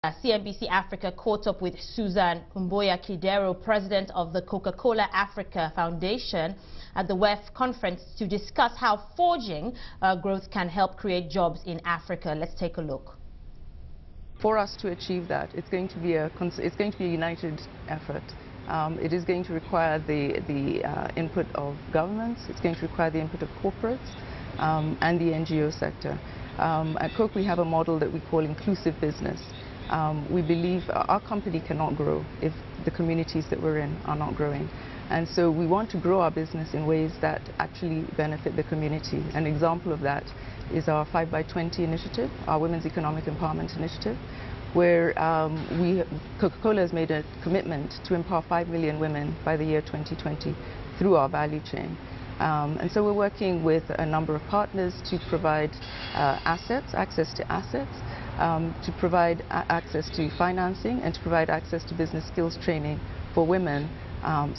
CNBC Africa caught up with Susan Mboya-Kidero, president of the Coca-Cola Africa Foundation, at the WEF conference to discuss how forging growth can help create jobs in Africa. Let's take a look. For us to achieve that, it's going to be a united effort. It is going to require the input of governments. It's going to require the input of corporates and the NGO sector. At Coke, we have a model that we call inclusive business. We believe our company cannot grow if the communities that we're in are not growing. And so we want to grow our business in ways that actually benefit the community. An example of that is our 5x20 initiative, our Women's Economic Empowerment Initiative, where Coca-Cola has made a commitment to empower 5 million women by the year 2020 through our value chain. And so we're working with a number of partners to provide access to assets, to provide access to financing, and to provide access to business skills training for women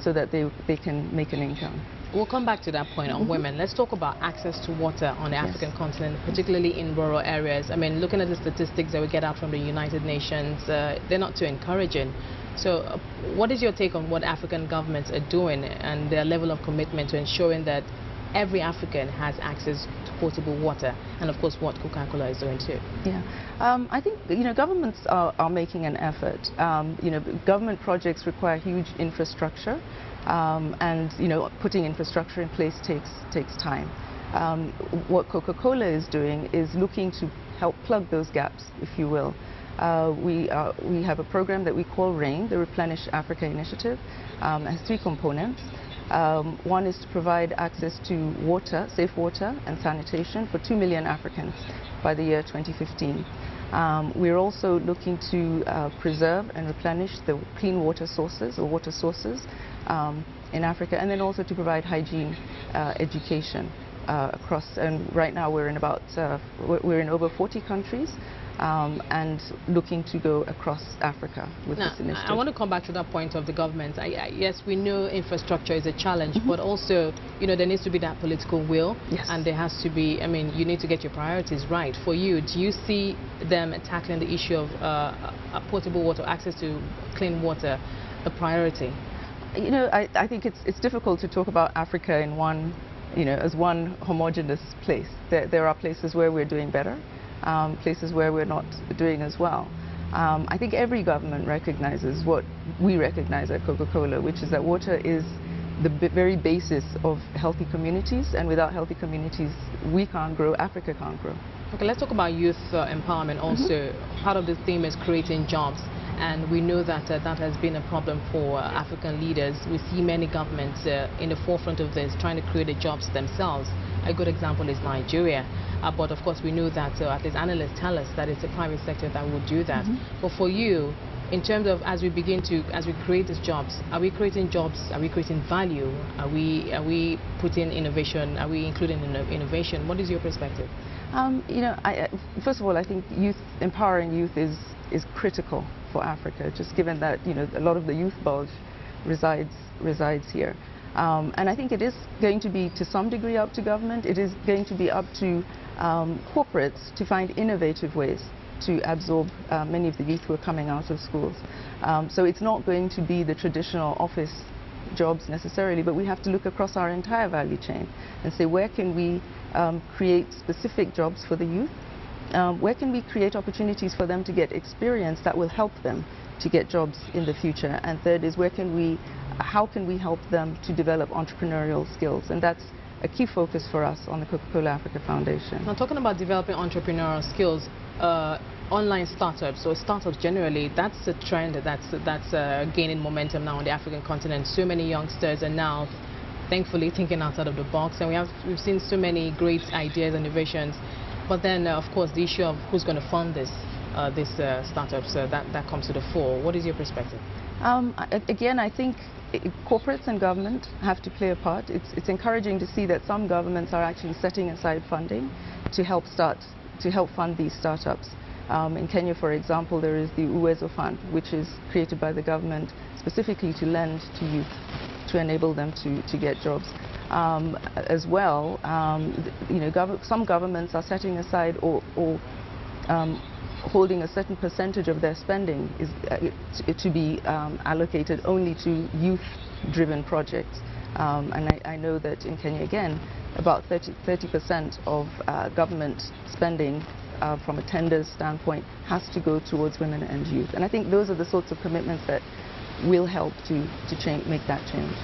so that they can make an income. We'll come back to that point on women. Let's talk about access to water on the African continent, particularly in rural areas. I mean, looking at the statistics that we get out from the United Nations, they're not too encouraging. So what is your take on what African governments are doing and their level of commitment to ensuring that every African has access to potable water, and of course what Coca-Cola is doing too? Yeah, I think governments are making an effort. Government projects require huge infrastructure, and putting infrastructure in place takes time. What Coca-Cola is doing is looking to help plug those gaps, if you will. We have a program that we call RAIN, the Replenish Africa Initiative. It has 3 components. One is to provide access to water, safe water and sanitation for 2 million Africans by the year 2015. We're also looking to preserve and replenish the clean water sources or water sources in Africa, and then also to provide hygiene education across. And right now we're in over 40 countries. And looking to go across Africa with this initiative. I want to come back to that point of the government. Yes, we know infrastructure is a challenge, but also, there needs to be that political will, and there has to be, you need to get your priorities right. For you, do you see them tackling the issue of potable water, access to clean water, a priority? I think it's difficult to talk about Africa in one, as one homogeneous place. There are places where we're doing better. Places where we're not doing as well. I think every government recognizes what we recognize at Coca-Cola, which is that water is the very basis of healthy communities, and without healthy communities, we can't grow, Africa can't grow. Okay, let's talk about youth empowerment also. Part of the theme is creating jobs, and we know that that has been a problem for African leaders. We see many governments in the forefront of this, trying to create the jobs themselves. A good example is Nigeria. But of course we know that, at least analysts tell us, that it's the private sector that will do that. But for you, in terms of as we create these jobs, are we creating jobs, are we creating value, are we putting innovation, are we including innovation? What is your perspective? First of all, I think empowering youth is critical for Africa, just given that a lot of the youth bulge resides here. And I think it is going to be to some degree up to government. It is going to be up to corporates to find innovative ways to absorb many of the youth who are coming out of schools. So it's not going to be the traditional office jobs necessarily, but we have to look across our entire value chain and say, where can we create specific jobs for the youth? Where can we create opportunities for them to get experience that will help them to get jobs in the future? And third is, how can we help them to develop entrepreneurial skills? And that's a key focus for us on the Coca-Cola Africa Foundation. Now, talking about developing entrepreneurial skills, online startups, or startups generally, that's a trend that's gaining momentum now on the African continent. So many youngsters are now, thankfully, thinking outside of the box, and we've seen so many great ideas and innovations. But then, of course, the issue of who's going to fund these startups, that comes to the fore. What is your perspective? Again, I think corporates and government have to play a part. It's encouraging to see that some governments are actually setting aside funding to help fund these startups. In Kenya, for example, there is the Uwezo Fund, which is created by the government specifically to lend to youth to enable them to get jobs. As well, some governments are setting aside or holding a certain percentage of their spending is to be allocated only to youth-driven projects. And I know that in Kenya, again, about 30% of government spending from a tender standpoint has to go towards women and youth. And I think those are the sorts of commitments that will help to make that change.